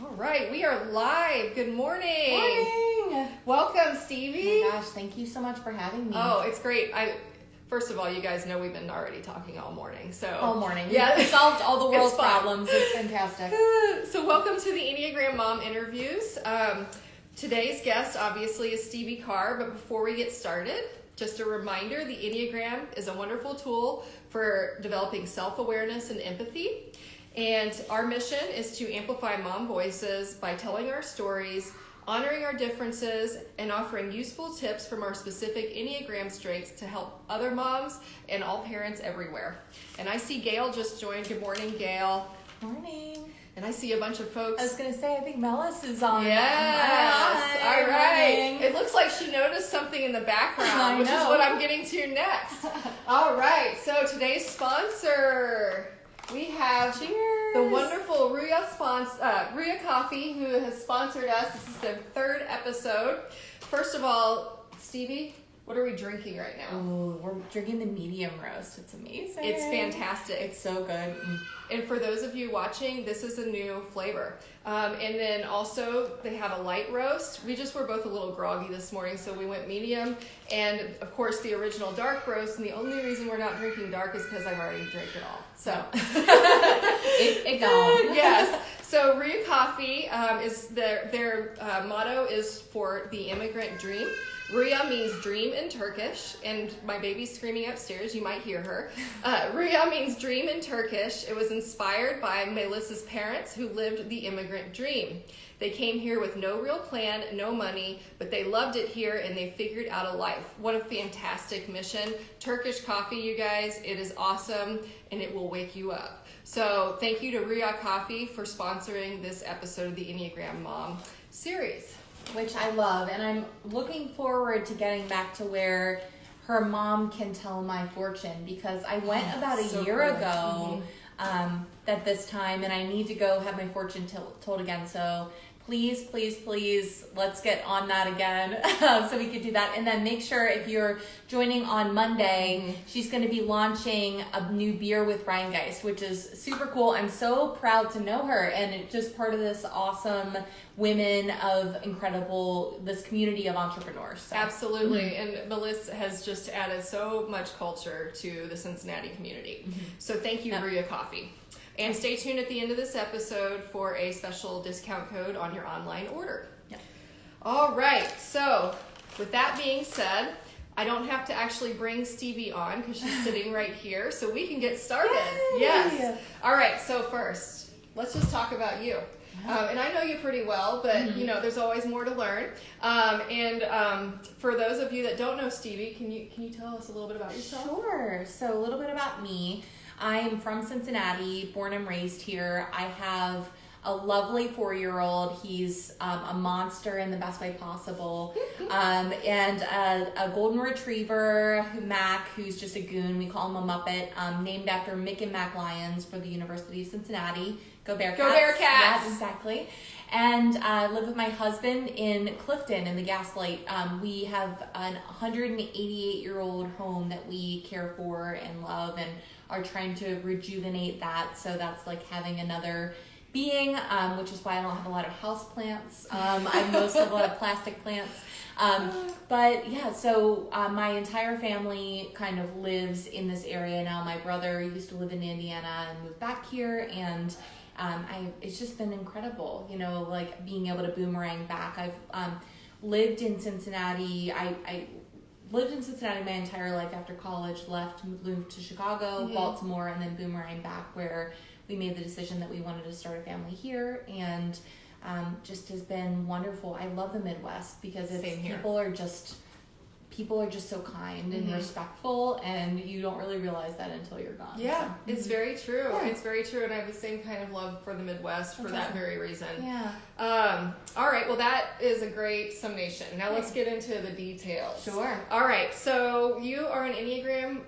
All right, we are live. Good morning. Morning. Welcome, Stevie. Oh my gosh, thank you so much for having me. Oh, it's great. First of all, you guys know we've been already talking all morning. All morning. Yeah. We solved all the world's It's fun. problems. It's fantastic. So welcome to the Enneagram Mom interviews. Today's guest obviously is Stevi Carr, but before we get started, just a reminder, the Enneagram is a wonderful tool for developing self-awareness and empathy. And our mission is to amplify mom voices by telling our stories, honoring our differences, and offering useful tips from our specific Enneagram strengths to help other moms and all parents everywhere. And I see Gail just joined. Good morning, Gail. Morning. And I see a bunch of folks. I was going to say, I think Melis is on. Yes. Hi. All right. Morning. It looks like she noticed something in the background, I which is know. what I'm getting to next. All right. So today's sponsor, we have the wonderful Ruya Coffee, who has sponsored us. This is their third episode. First of all, Stevie, what are we drinking right now? Oh, we're drinking the medium roast. It's amazing. It's fantastic. It's so good. And for those of you watching, this is a new flavor. And then also they have a light roast. We just were both a little groggy this morning, so we went medium. And of course the original dark roast. And the only reason we're not drinking dark is because I've already drank it all. So it gone. Yes. So Ruya Coffee is their motto is for the immigrant dream. Ruya means dream in Turkish, and my baby's screaming upstairs. You might hear her. Ruya means dream in Turkish. It was inspired by Melissa's parents who lived the immigrant dream. They came here with no real plan, no money, but they loved it here and they figured out a life. What a fantastic mission. Turkish coffee, you guys. It is awesome and it will wake you up. So thank you to Ruya Coffee for sponsoring this episode of the Enneagram Mom series. Which I love, and I'm looking forward to getting back to where her mom can tell my fortune, because I went about a year ago at this time, and I need to go have my fortune told again. So please, let's get on that again so we could do that. And then make sure if you're joining on Monday, she's going to be launching a new beer with Rheingeist, which is super cool. I'm so proud to know her, and it's just part of this awesome women of this community of entrepreneurs. So. Absolutely. And Melissa has just added so much culture to the Cincinnati community. So thank you, Ruya Coffee. And stay tuned at the end of this episode for a special discount code on your online order. Yep. All right. So with that being said, I don't have to actually bring Stevie on because she's sitting right here. So we can get started. Yay! Yes. All right. So first, let's just talk about you. And I know you pretty well, but you know, there's always more to learn. For those of you that don't know Stevie, can you tell us a little bit about yourself? Sure. So a little bit about me. I'm from Cincinnati, born and raised here. I have a lovely 4-year-old. He's a monster in the best way possible. And a golden retriever, Mac, who's just a goon. We call him a Muppet, named after Mick and Mac Lions for the University of Cincinnati. Go Bearcats. Go Bearcats! Yes, exactly. And I live with my husband in Clifton in the Gaslight. We have an 188-year-old home that we care for and love and are trying to rejuvenate that. So that's like having another being, which is why I don't have a lot of house plants. I mostly have a lot of plastic plants. But yeah, so my entire family kind of lives in this area now. My brother used to live in Indiana and moved back here, and it's just been incredible, you know, like being able to boomerang back. I've lived in Cincinnati. I lived in Cincinnati my entire life after college, moved to Chicago, Baltimore, and then boomerang back, where we made the decision that we wanted to start a family here, and just has been wonderful. I love the Midwest because people are just so kind and respectful, and you don't really realize that until you're gone. Yeah, so. It's very true. Yeah. It's very true, and I have the same kind of love for the Midwest for that very reason. Yeah. All right, well, that is a great summation. Now let's get into the details. Sure. All right, so you are an Enneagram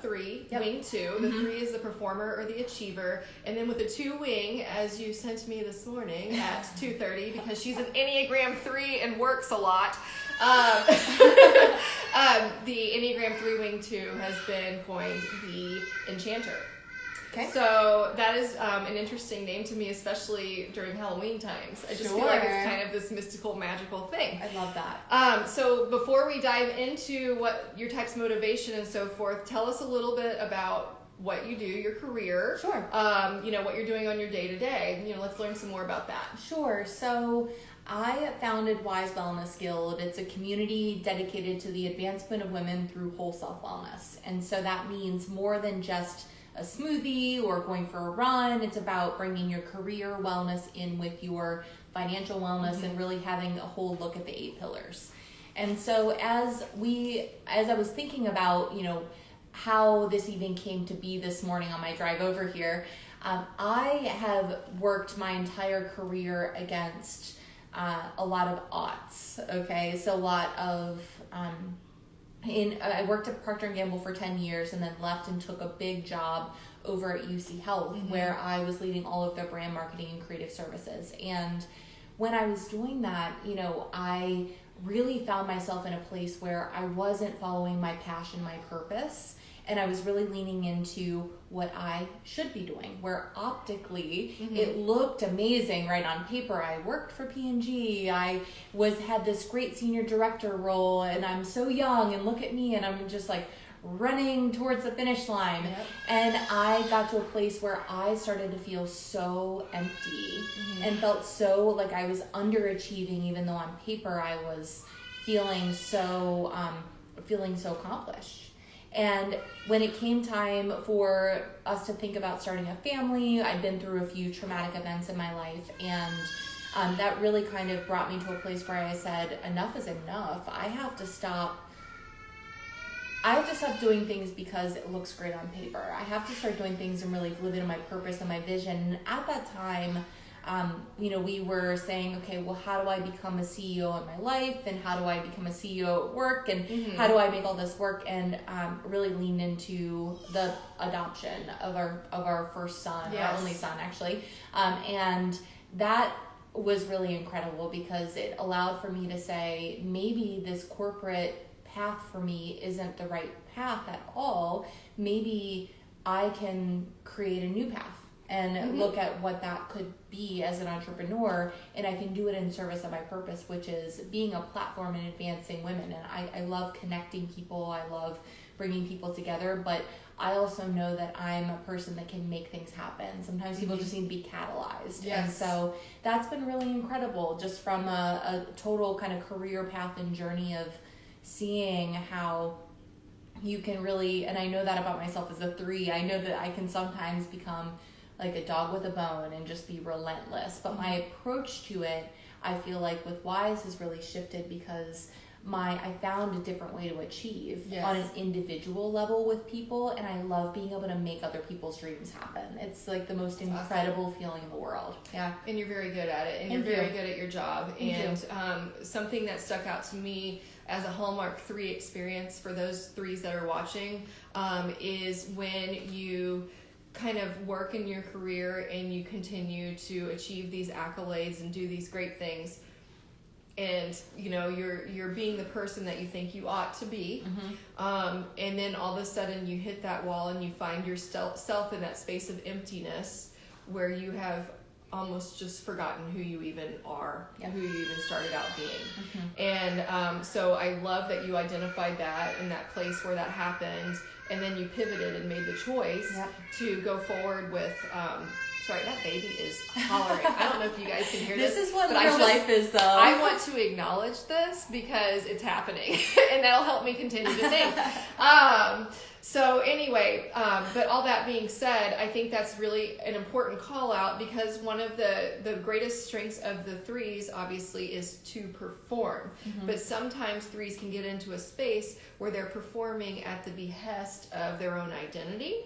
3, Yep. wing 2. The 3 is the performer or the achiever, and then with a 2 wing, as you sent me this morning at 2:30, because she's an Enneagram 3 and works a lot. The Enneagram 3 wing 2 has been coined the enchanter. Okay. So that is an interesting name to me, especially during Halloween times. I just feel like it's kind of this mystical, magical thing. I love that. So before we dive into what your type's motivation and so forth, tell us a little bit about what you do, your career. Sure. What you're doing on your day-to-day. Let's learn some more about that. Sure. So I founded Wise Wellness Guild. It's a community dedicated to the advancement of women through whole self wellness. And so that means more than just a smoothie or going for a run. It's about bringing your career wellness in with your financial wellness and really having a whole look at the 8 pillars. And so as I was thinking about, how this even came to be this morning on my drive over here, I have worked my entire career against a lot of odds. Okay, so a lot of I worked at Procter & Gamble for 10 years and then left and took a big job over at UC Health where I was leading all of their brand marketing and creative services. And when I was doing that, I really found myself in a place where I wasn't following my passion, my purpose, and I was really leaning into what I should be doing, where optically it looked amazing right on paper. I worked for P&G. I had this great senior director role, and I'm so young, and look at me, and I'm just like running towards the finish line. Yep. And I got to a place where I started to feel so empty and felt so like I was underachieving, even though on paper I was feeling so accomplished. And when it came time for us to think about starting a family, I'd been through a few traumatic events in my life, and that really kind of brought me to a place where I said, enough is enough. I have to stop doing things because it looks great on paper. I have to start doing things and really live into my purpose and my vision. And at that time, we were saying, okay, well, how do I become a CEO in my life? And how do I become a CEO at work? And how do I make all this work? And really lean into the adoption of our first son, our only son, actually. And that was really incredible because it allowed for me to say, maybe this corporate path for me isn't the right path at all. Maybe I can create a new path and look at what that could be as an entrepreneur, and I can do it in service of my purpose, which is being a platform and advancing women. And I love connecting people. I love bringing people together, but I also know that I'm a person that can make things happen. Sometimes people just need to be catalyzed. Yes. And so that's been really incredible, just from a total kind of career path and journey of seeing how you can really, and I know that about myself as a 3, I know that I can sometimes become like a dog with a bone and just be relentless. But my approach to it, I feel like with Wise has really shifted because I found a different way to achieve on an individual level with people, and I love being able to make other people's dreams happen. It's like the most incredible feeling in the world. Yeah. And you're very good at it, and you're very good at your job. And something that stuck out to me as a Hallmark 3 experience for those 3s that are watching is when you kind of work in your career and you continue to achieve these accolades and do these great things, and you're being the person that you think you ought to be, and then all of a sudden you hit that wall and you find yourself in that space of emptiness where you have almost just forgotten who you even are, who you even started out being. And so I love that you identified that in that place where that happened, and then you pivoted and made the choice to go forward with sorry, that baby is hollering. I don't know if you guys can hear this. This is what real life is, though. I want to acknowledge this because it's happening, and that'll help me continue to think. So anyway, but all that being said, I think that's really an important call out because one of the greatest strengths of the 3s obviously is to perform. But sometimes 3s can get into a space where they're performing at the behest of their own identity,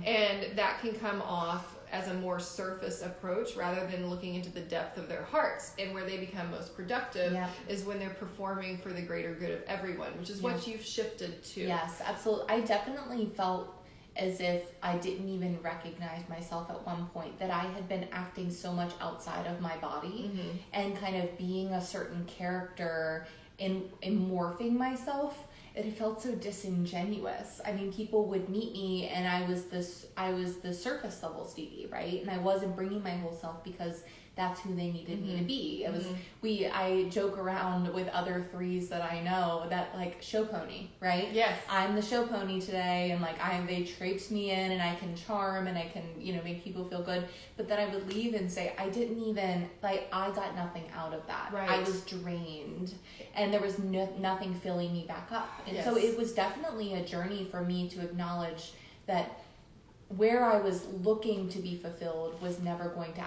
and that can come off as a more surface approach rather than looking into the depth of their hearts. And where they become most productive is when they're performing for the greater good of everyone, which is what you've shifted to. Yes, absolutely. I definitely felt as if I didn't even recognize myself at one point, that I had been acting so much outside of my body and kind of being a certain character in morphing myself. it felt so disingenuous. I mean, people would meet me and I was the surface level Stevi, right? And I wasn't bringing my whole self because that's who they needed me to be. It was, I joke around with other threes that I know that like show pony, right? Yes. I'm the show pony today, and like they traipse me in and I can charm and I can, make people feel good. But then I would leave and say, I didn't even, like, I got nothing out of that. Right. I was drained and there was nothing filling me back up. And Yes. so it was definitely a journey for me to acknowledge that where I was looking to be fulfilled was never going to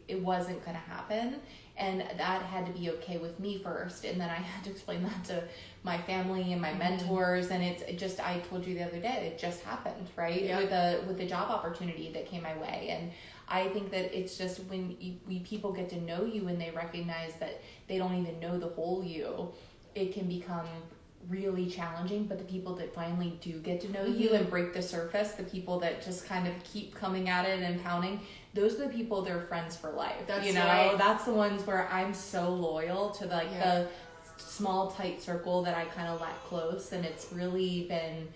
it wasn't going to happen. And that had to be okay with me first. And then I had to explain that to my family and my mentors. And it's just, I told you the other day, it just happened, right? Yeah. With the job opportunity that came my way. And I think that it's just when people get to know you and they recognize that they don't even know the whole you, it can become really challenging. But the people that finally do get to know you and break the surface, the people that just kind of keep coming at it and pounding, those are the people that are friends for life. That's right. That's the ones where I'm so loyal to the small tight circle that I kind of let close. And it's really been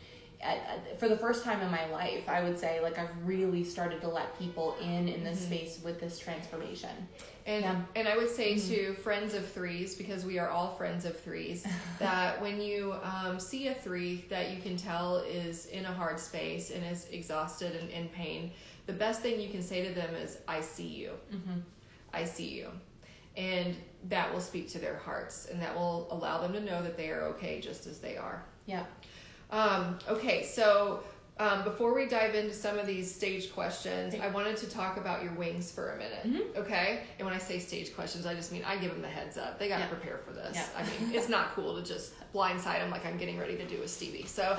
for the first time in my life, I would say, like, I've really started to let people in this space with this transformation. And I would say to friends of threes, because we are all friends of threes, that when you see a three that you can tell is in a hard space and is exhausted and in pain, the best thing you can say to them is, I see you. I see you. And that will speak to their hearts, and that will allow them to know that they are okay just as they are. Yeah. Okay, so before we dive into some of these stage questions, I wanted to talk about your wings for a minute, okay? And when I say stage questions, I just mean I give them the heads up. They got to prepare for this. Yeah. I mean, it's not cool to just blindside them like I'm getting ready to do with Stevi. So,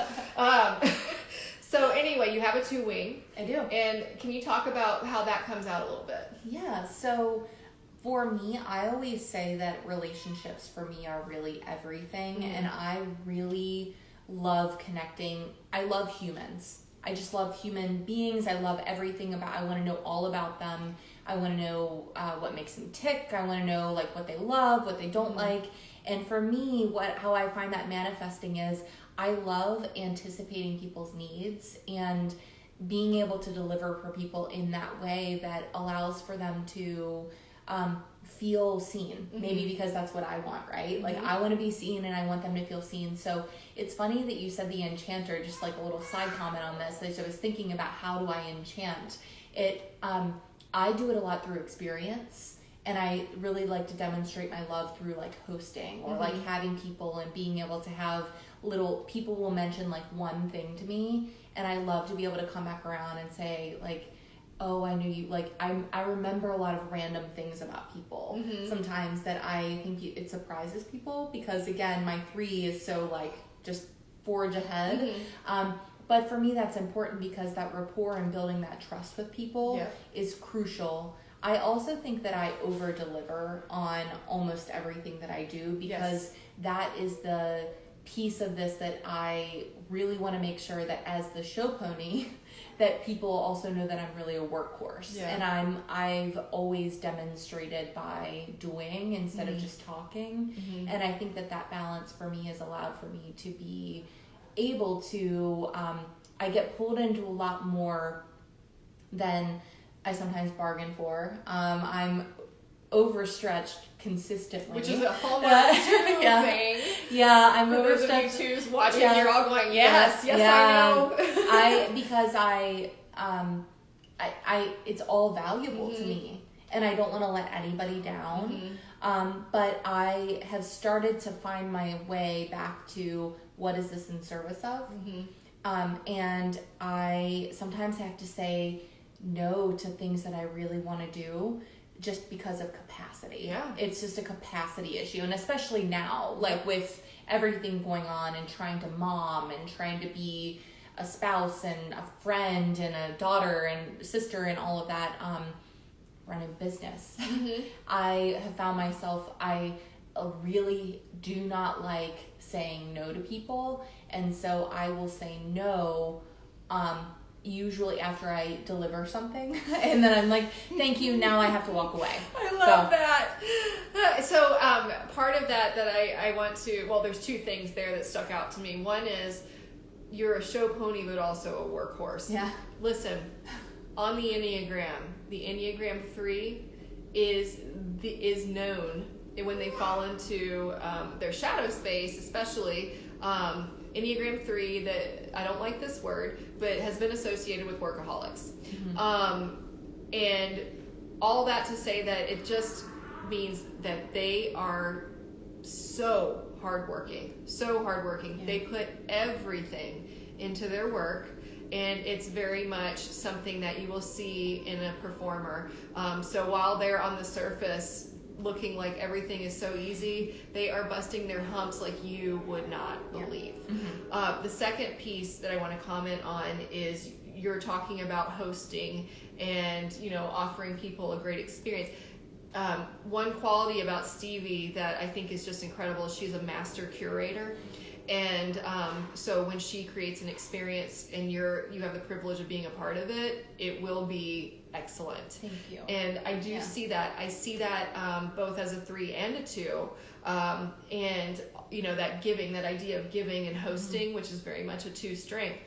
so anyway, you have a 2-wing. I do. And can you talk about how that comes out a little bit? Yeah, so for me, I always say that relationships for me are really everything, and I really love connecting. I love humans. I just love human beings. I love everything I want to know all about them. I want to know what makes them tick. I want to know like what they love, what they don't like. And for me, how I find that manifesting is I love anticipating people's needs and being able to deliver for people in that way that allows for them to feel seen, maybe because that's what I want, right? Like I want to be seen and I want them to feel seen. So it's funny that you said the enchanter, just like a little side comment on this. As I was thinking about how do I enchant it, I do it a lot through experience, and I really like to demonstrate my love through like hosting or like having people and being able to have people will mention like one thing to me, and I love to be able to come back around and say like, oh, I knew you, like, I remember a lot of random things about people sometimes that I think it surprises people because, again, my 3 is so, like, just forge ahead. But for me, that's important because that rapport and building that trust with people is crucial. I also think that I over-deliver on almost everything that I do because that is the piece of this that I really want to make sure that as the show pony, that people also know that I'm really a workhorse. And I've always demonstrated by doing instead of just talking. And I think that balance for me has allowed for me to be able to, I get pulled into a lot more than I sometimes bargain for. I'm overstretched consistently, which is a hallmark thing. Yeah, I'm Those overstretched. of you twos watching, you're all going, yes, I know. Because I it's all valuable to me, and I don't want to let anybody down. But I have started to find my way back to what is this in service of, and I sometimes have to say no to things that I really want to do. Just because of capacity. Yeah. It's just a capacity issue. And especially now, like with everything going on and trying to mom and trying to be a spouse and a friend and a daughter and sister and all of that, running business. I have found myself, I really do not like saying no to people. And so I will say no, usually after I deliver something, and then I'm like, thank you, now I have to walk away. I love that. So part of that I want to, well, there's two things there that stuck out to me. One is you're a show pony, but also a workhorse. Yeah. Listen, on the Enneagram 3 is known when they fall into their shadow space, especially Enneagram 3, that I don't like this word, but has been associated with workaholics. And all that to say that it just means that they are so hardworking. Yeah. They put everything into their work, and it's very much something that you will see in a performer. So while they're on the surface looking like everything is so easy, they are busting their humps like you would not believe. The second piece that I want to comment on is you're talking about hosting and, offering people a great experience. One quality about Stevi that I think is just incredible is she's a master curator. And so when she creates an experience and you have the privilege of being a part of it, it will be excellent. Thank you. And I do see that. I see that both as a 3 and a 2. And, that idea of giving and hosting, which is very much a 2 strength.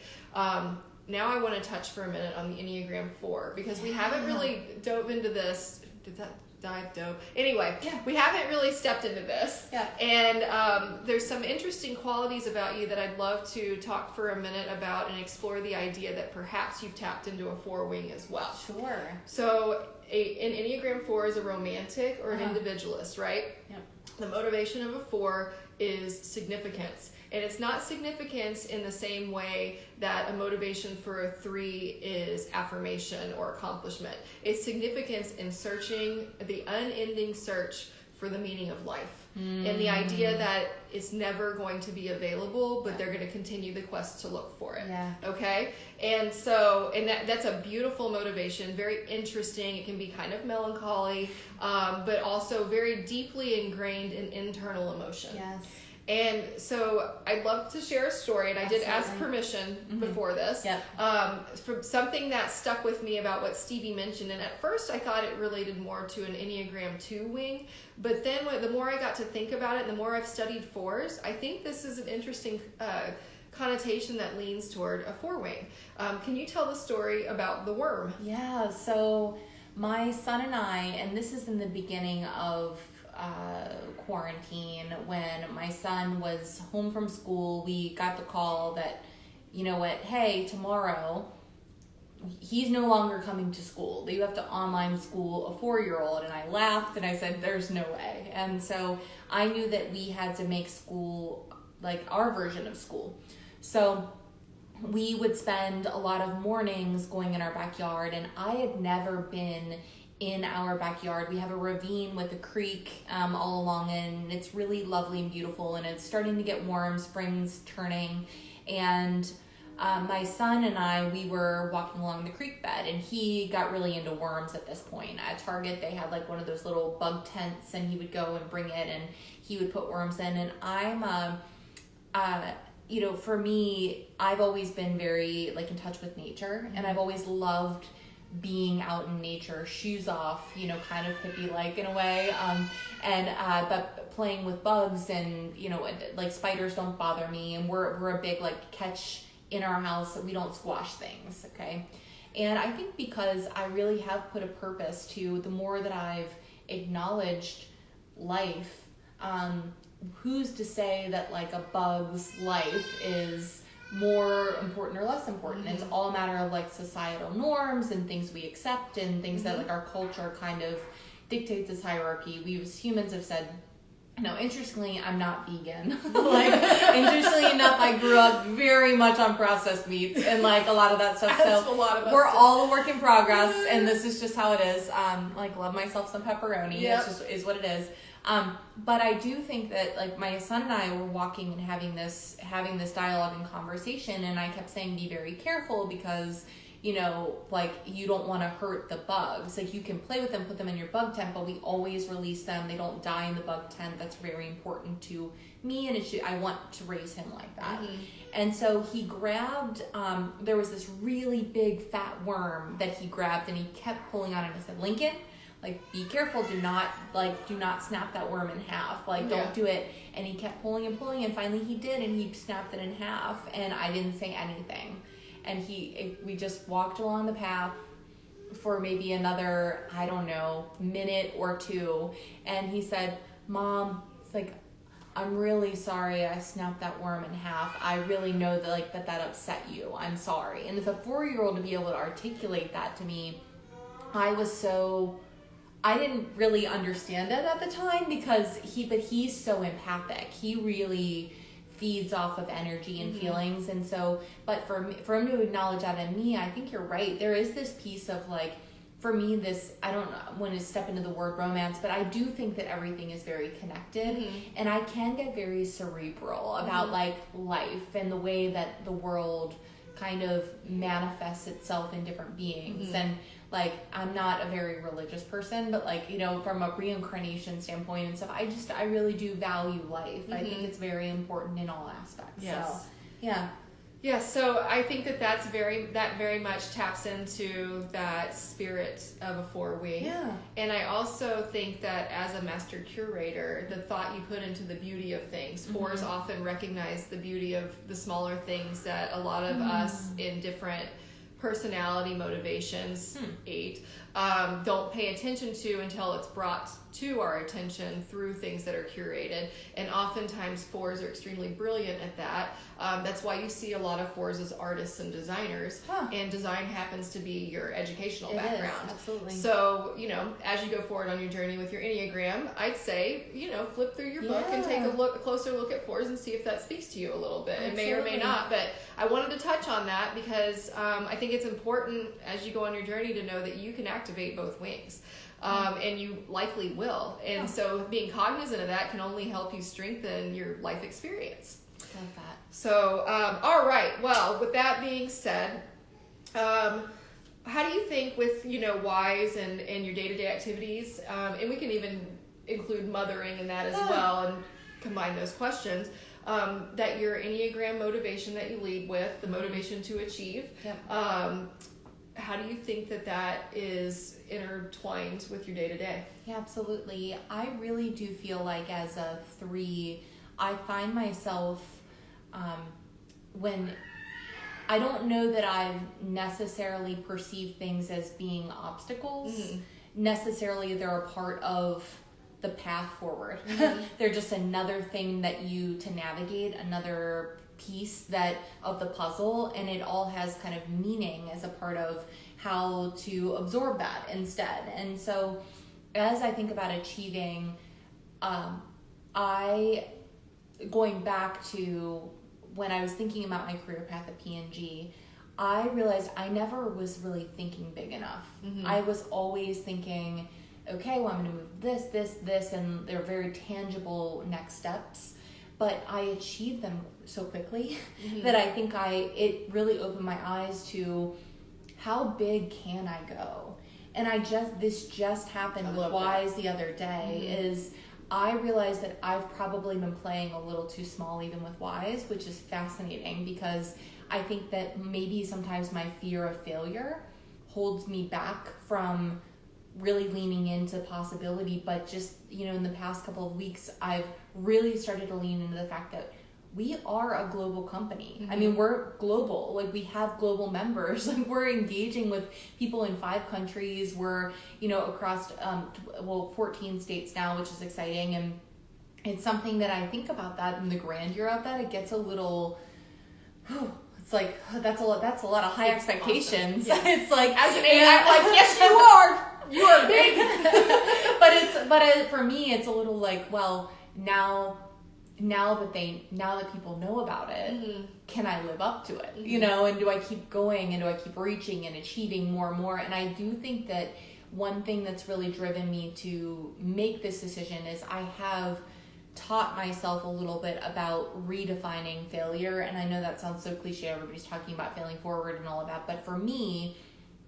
Now I want to touch for a minute on the Enneagram 4, because we haven't really dove into this. Did that dove? Anyway, we haven't really stepped into this. Yeah. And there's some interesting qualities about you that I'd love to talk for a minute about and explore the idea that perhaps you've tapped into a 4 wing as well. Sure. So an Enneagram 4 is a romantic or an individualist, right? Yep. The motivation of a 4 is significance. And it's not significance in the same way that a motivation for a 3 is affirmation or accomplishment. It's significance in searching, the unending search for the meaning of life. And the idea that it's never going to be available, but they're going to continue the quest to look for it. Yeah. Okay? And that's a beautiful motivation, very interesting. It can be kind of melancholy, but also very deeply ingrained in internal emotion. Yes. And so I'd love to share a story, and I did ask permission before this. From something that stuck with me about what Stevi mentioned, and at first I thought it related more to an Enneagram 2 wing, but then the more I got to think about it, and the more I've studied 4s, I think this is an interesting connotation that leans toward a 4 wing. Can you tell the story about the worm? Yeah, so my son and I, and this is in the beginning of quarantine, when my son was home from school, we got the call that, hey, tomorrow he's no longer coming to school. You have to online school a 4-year-old. And I laughed and I said, there's no way. And so I knew that we had to make school like our version of school. So we would spend a lot of mornings going in our backyard, and I had never been in our backyard. We have a ravine with a creek all along, and it's really lovely and beautiful, and it's starting to get warm, spring's turning, and my son and I, we were walking along the creek bed, and he got really into worms at this point. At Target, they had like one of those little bug tents, and he would go and bring it, and he would put worms in, and I'm for me, I've always been very like in touch with nature, and I've always loved being out in nature, shoes off, kind of hippie-like in a way, but playing with bugs, and like spiders don't bother me, and we're a big like catch in our house, that we don't squash things, okay? And I think because I really have put a purpose to, the more that I've acknowledged life, who's to say that like a bug's life is more important or less important? It's all a matter of like societal norms and things we accept, and things that like our culture kind of dictates as hierarchy. We as humans have said, interestingly, I'm not vegan. Interestingly enough, I grew up very much on processed meats and like a lot of that stuff. That's so a lot of us we're all a work in progress, and this is just how it is. Love myself some pepperoni. Yep. It's just is what it is. But I do think that like my son and I were walking and having this dialogue and conversation, and I kept saying, be very careful, because you don't want to hurt the bugs. Like, you can play with them, put them in your bug tent, but we always release them. They don't die in the bug tent. That's very important to me, and I want to raise him like that. And so he grabbed, there was this really big fat worm that he grabbed, and he kept pulling on it. I said, Lincoln, like, be careful, do not snap that worm in half, like, don't do it. And he kept pulling and pulling, and finally he did, and he snapped it in half, and I didn't say anything. And we just walked along the path for maybe another, I don't know, minute or two, and he said, Mom, it's like, I'm really sorry I snapped that worm in half. I really know that, like, that upset you. I'm sorry. And as a 4-year-old to be able to articulate that to me, I didn't really understand it at the time, because he's so empathic. He really feeds off of energy and feelings. And so, but for him to acknowledge that in me, I think you're right. There is this piece of, like, for me, this, I don't want to step into the word romance, but I do think that everything is very connected. And I can get very cerebral about like life and the way that the world kind of manifests itself in different beings. And like, I'm not a very religious person, but like, you know, from a reincarnation standpoint and stuff, I really do value life. I think it's very important in all aspects. Yes. So, yeah. Yeah, so I think that very much taps into that spirit of a 4-wing. Yeah. And I also think that as a master curator, the thought you put into the beauty of things. 4s often recognize the beauty of the smaller things that a lot of us in different personality motivations, 8, don't pay attention to until it's brought to our attention through things that are curated. And oftentimes 4s are extremely brilliant at that. That's why you see a lot of 4s as artists and designers. And design happens to be your educational background. Is, absolutely. So, you know, as you go forward on your journey with your Enneagram, I'd say, you know, flip through your book and take a closer look at 4s and see if that speaks to you a little bit. Absolutely. It may or may not, but I wanted to touch on that because I think it's important as you go on your journey to know that you can activate both wings. And you likely will. And so being cognizant of that can only help you strengthen your life experience. Love that. So, all right. Well, with that being said, how do you think with, you know, whys and your day-to-day activities, and we can even include mothering in that as well and combine those questions, that your Enneagram motivation that you lead with, the motivation to achieve, how do you think that is intertwined with your day-to-day? Yeah, absolutely. I really do feel like as a 3, I find myself when I don't know that I've necessarily perceived things as being obstacles. Necessarily, they're a part of the path forward. They're just another thing that to navigate, another piece of the puzzle, and it all has kind of meaning as a part of how to absorb that instead. And so as I think about achieving, going back to when I was thinking about my career path at P&G, I realized I never was really thinking big enough. I was always thinking, okay, well, I'm going to move this, and they're very tangible next steps. But I achieved them so quickly that I think it really opened my eyes to how big can I go. And this just happened with Wise the other day, is I realized that I've probably been playing a little too small even with Wise, which is fascinating because I think that maybe sometimes my fear of failure holds me back from really leaning into possibility. But just, you know, in the past couple of weeks, I've really started to lean into the fact that we are a global company. I mean, we're global. Like, we have global members. Like, we're engaging with people in 5 countries. We're, you know, across 14 states now, which is exciting. And it's something that I think about that and the grandeur of that. It gets a little, it's like, that's a lot of high expectations. Awesome. Yes. It's like, as an 8, I'm like, yes, you are. You are big. but for me, it's a little like, well, now that people know about it, can I live up to it? You know, and do I keep going and do I keep reaching and achieving more and more? And I do think that one thing that's really driven me to make this decision is I have taught myself a little bit about redefining failure. And I know that sounds so cliche. Everybody's talking about failing forward and all of that. But for me,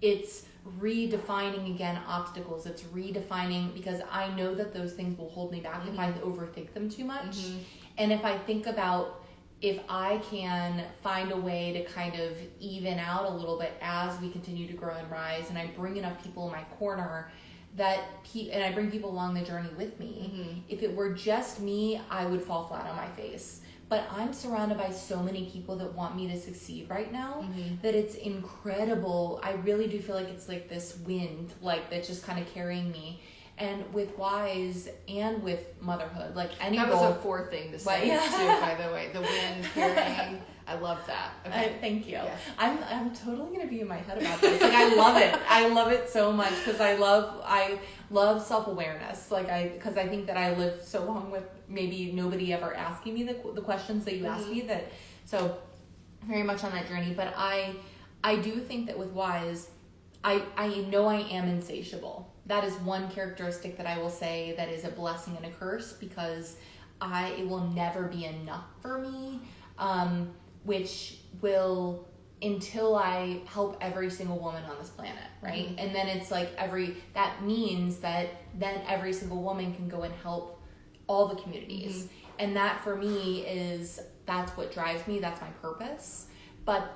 it's redefining again obstacles. It's redefining, because I know that those things will hold me back if I overthink them too much. And if I think about, if I can find a way to kind of even out a little bit as we continue to grow and rise, and I bring enough people in my corner that and I bring people along the journey with me. If it were just me, I would fall flat on my face. But I'm surrounded by so many people that want me to succeed right now that it's incredible. I really do feel like it's like this wind, like that's just kind of carrying me. And with Wise and with motherhood, like any that role. was a fourth thing to say too, by the way. The wind carrying. I love that. Okay. Thank you. Yes. I'm totally gonna be in my head about this. Like I love it. I love it so much because I love self-awareness. Like because I think that I lived so long with maybe nobody ever asking me the questions that you asked me, that so very much on that journey. But I do think that with Wise, I know I am insatiable. That is one characteristic that I will say that is a blessing and a curse, because it will never be enough for me. Which will, until I help every single woman on this planet, right? And then it's like that means that then every single woman can go and help all the communities. And that for me that's what drives me, that's my purpose. But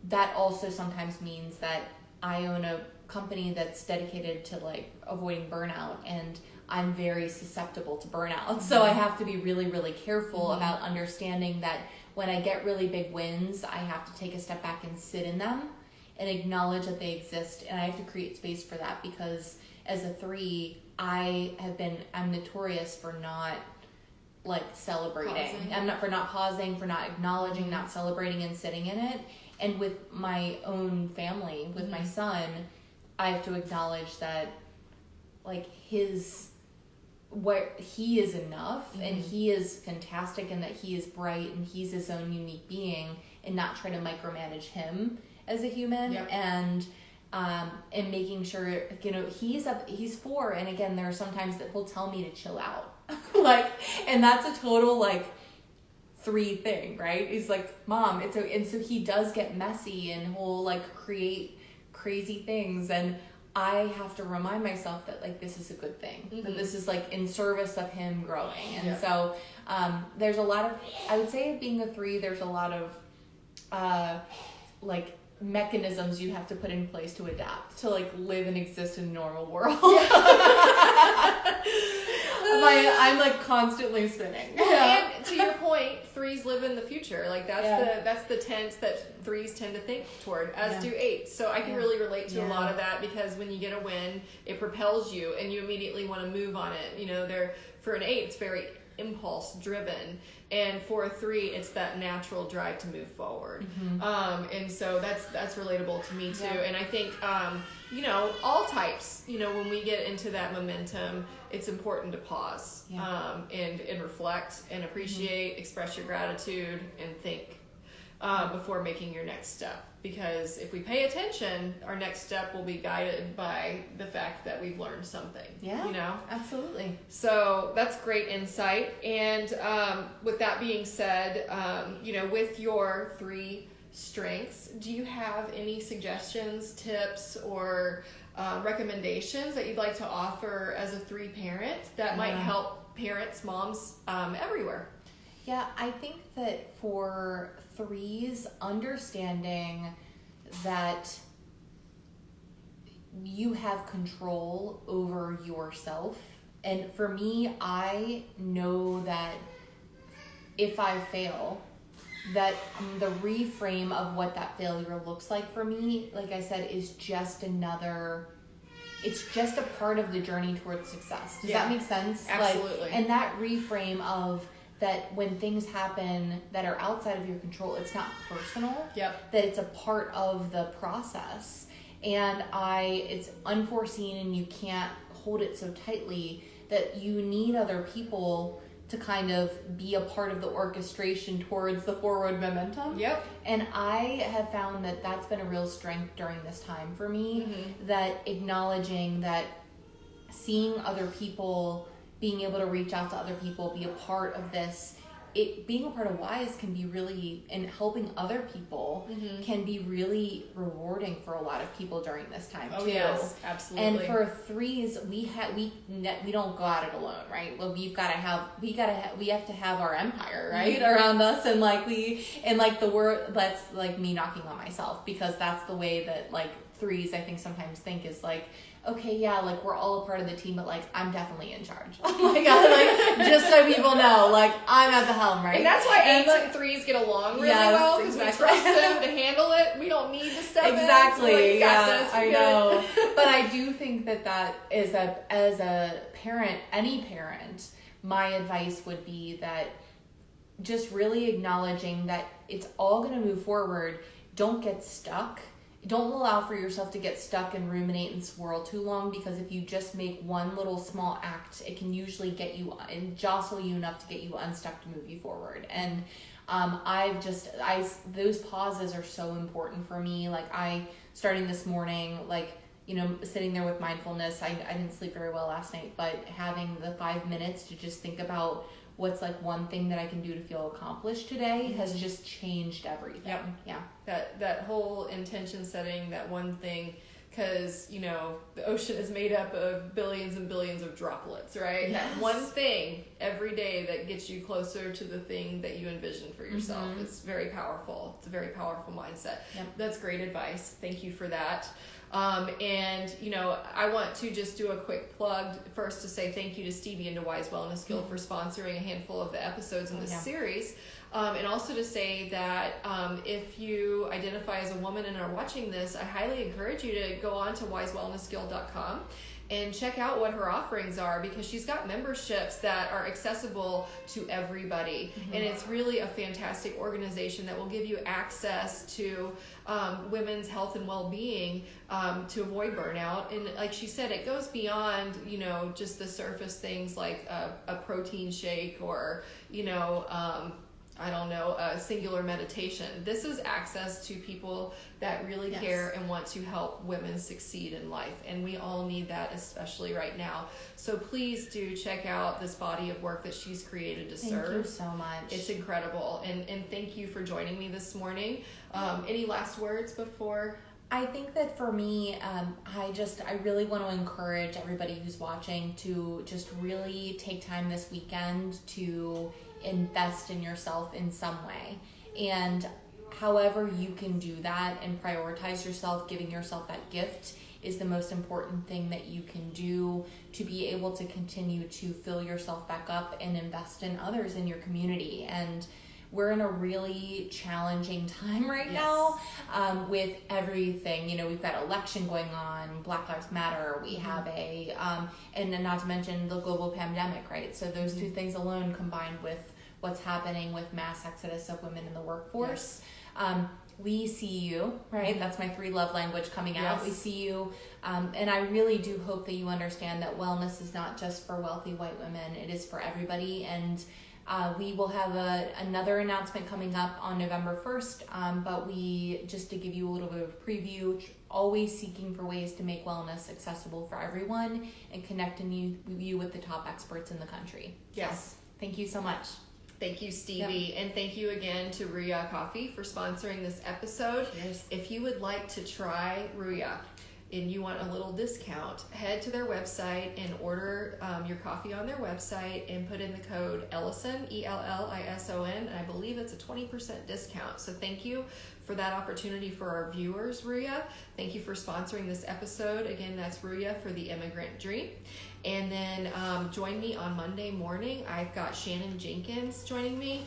that also sometimes means that I own a company that's dedicated to like avoiding burnout, and I'm very susceptible to burnout. So I have to be really, really careful about understanding that when I get really big wins, I have to take a step back and sit in them and acknowledge that they exist. And I have to create space for that, because as a 3, I'm notorious for not like celebrating. For not pausing, for not acknowledging, not celebrating and sitting in it. And with my own family, with my son, I have to acknowledge that like where he is enough and he is fantastic, and that he is bright and he's his own unique being, and not try to micromanage him as a human. And making sure, he's 4, and again, there are some times that he'll tell me to chill out. And that's a total 3 thing, right? He's like, Mom, and so he does get messy and he'll create crazy things, and I have to remind myself that this is a good thing, that this is in service of him growing. And so there's a lot of, I would say being a 3, there's a lot of mechanisms you have to put in place to adapt to live and exist in a normal world. I'm constantly spinning. And to your point, 3s live in the future. That's the tense that 3s tend to think toward, as do 8s. So I can really relate to a lot of that, because when you get a win, it propels you and you immediately want to move on it. For an 8, it's very impulse driven, and for a 3, it's that natural drive to move forward. And so that's relatable to me too. And I think all types, when we get into that momentum, it's important to pause and reflect and appreciate, express your gratitude, and think before making your next step. Because if we pay attention, our next step will be guided by the fact that we've learned something. Absolutely. So that's great insight. And with that being said, with your 3 strengths, do you have any suggestions, tips, or recommendations that you'd like to offer as a 3 parent that might help parents, moms everywhere? Yeah, I think that for 3s, understanding that you have control over yourself. And for me, I know that if I fail, that the reframe of what that failure looks like for me, like I said, is just it's just a part of the journey towards success. Does that make sense? Absolutely. And that reframe of that when things happen that are outside of your control, it's not personal. That it's a part of the process. And it's unforeseen, and you can't hold it so tightly, that you need other people to kind of be a part of the orchestration towards the forward momentum. And I have found that that's been a real strength during this time for me, that acknowledging that, seeing other people, being able to reach out to other people, be a part of this, being a part of Wise can be really, and helping other people can be really rewarding for a lot of people during this time too. Yes, absolutely. And for 3s, we don't go at it alone, right? Well, we have to have our empire, right, around us, and the word, that's me knocking on myself, because that's the way that 3s I think sometimes think is okay, yeah, like we're all a part of the team, but like I'm definitely in charge. Like just so people know, like I'm at the helm, right? And that's why 8s and 3s get along really well, because we trust them to handle it. We don't need to step in. Exactly. So like, you got yeah, this. I know. But I do think that is as a parent, any parent, my advice would be that just really acknowledging that it's all going to move forward. Don't get stuck. Don't allow for yourself to get stuck and ruminate and swirl too long, because if you just make one little small act, it can usually get you and jostle you enough to get you unstuck to move you forward. And those pauses are so important for me. Like starting this morning, like, you know, sitting there with mindfulness. I didn't sleep very well last night, but having the 5 minutes to just think about what's like one thing that I can do to feel accomplished today has just changed everything. Yep. Yeah. That whole intention setting, that one thing, because, you know, the ocean is made up of billions and billions of droplets, right? Yes. That one thing every day that gets you closer to the thing that you envision for yourself. Mm-hmm. It's very powerful. It's a very powerful mindset. Yep. That's great advice. Thank you for that. And, you know, I want to just do a quick plug first to say thank you to Stevi and to Wise Wellness Guild for sponsoring a handful of the episodes in this series. And also to say that if you identify as a woman and are watching this, I highly encourage you to go on to wisewellnessguild.com and check out what her offerings are, because she's got memberships that are accessible to everybody. Mm-hmm. And it's really a fantastic organization that will give you access to women's health and well-being to avoid burnout. And like she said, it goes beyond, you know, just the surface things like a protein shake or, you know, I don't know, a singular meditation. This is access to people that really care and want to help women succeed in life. And we all need that, especially right now. So please do check out this body of work that she's created to serve. Thank you so much. It's incredible. And thank you for joining me this morning. Any last words before? I think that for me, I really want to encourage everybody who's watching to just really take time this weekend to invest in yourself in some way. And however you can do that and prioritize yourself, giving yourself that gift is the most important thing that you can do to be able to continue to fill yourself back up and invest in others in your community. And we're in a really challenging time right now with everything. You know, we've got election going on, Black Lives Matter, we have and then not to mention the global pandemic, right? So those two things alone, combined with what's happening with mass exodus of women in the workforce, we see you, right? That's my 3 love language coming out. We see you. And I really do hope that you understand that wellness is not just for wealthy white women. It is for everybody. And we will have another announcement coming up on November 1st, but we, just to give you a little bit of a preview, always seeking for ways to make wellness accessible for everyone and connecting you with the top experts in the country. Yes. So, thank you so much. Thank you, Stevi. And thank you again to Ruya Coffee for sponsoring this episode. Cheers. If you would like to try Ruya and you want a little discount, head to their website and order your coffee on their website and put in the code Ellison, ELLISON, and I believe it's a 20% discount. So thank you for that opportunity for our viewers, Ruya. Thank you for sponsoring this episode. Again, that's Ruya for the Immigrant Dream. And then join me on Monday morning. I've got Shannon Jenkins joining me.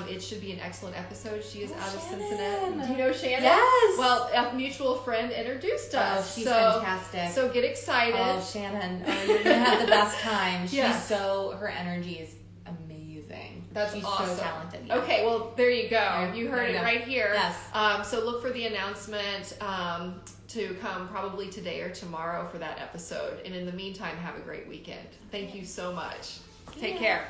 It should be an excellent episode. She is out of Cincinnati. Do you know Shannon? Yes. Well, a mutual friend introduced us. She's fantastic. So get excited. Oh, Shannon, you're gonna have the best time. Her energy is amazing. That's awesome. So talented. Yeah. Okay, well, there you go. You heard it right here. Yes. So look for the announcement to come probably today or tomorrow for that episode. And in the meantime, have a great weekend. Thank you so much. Take care.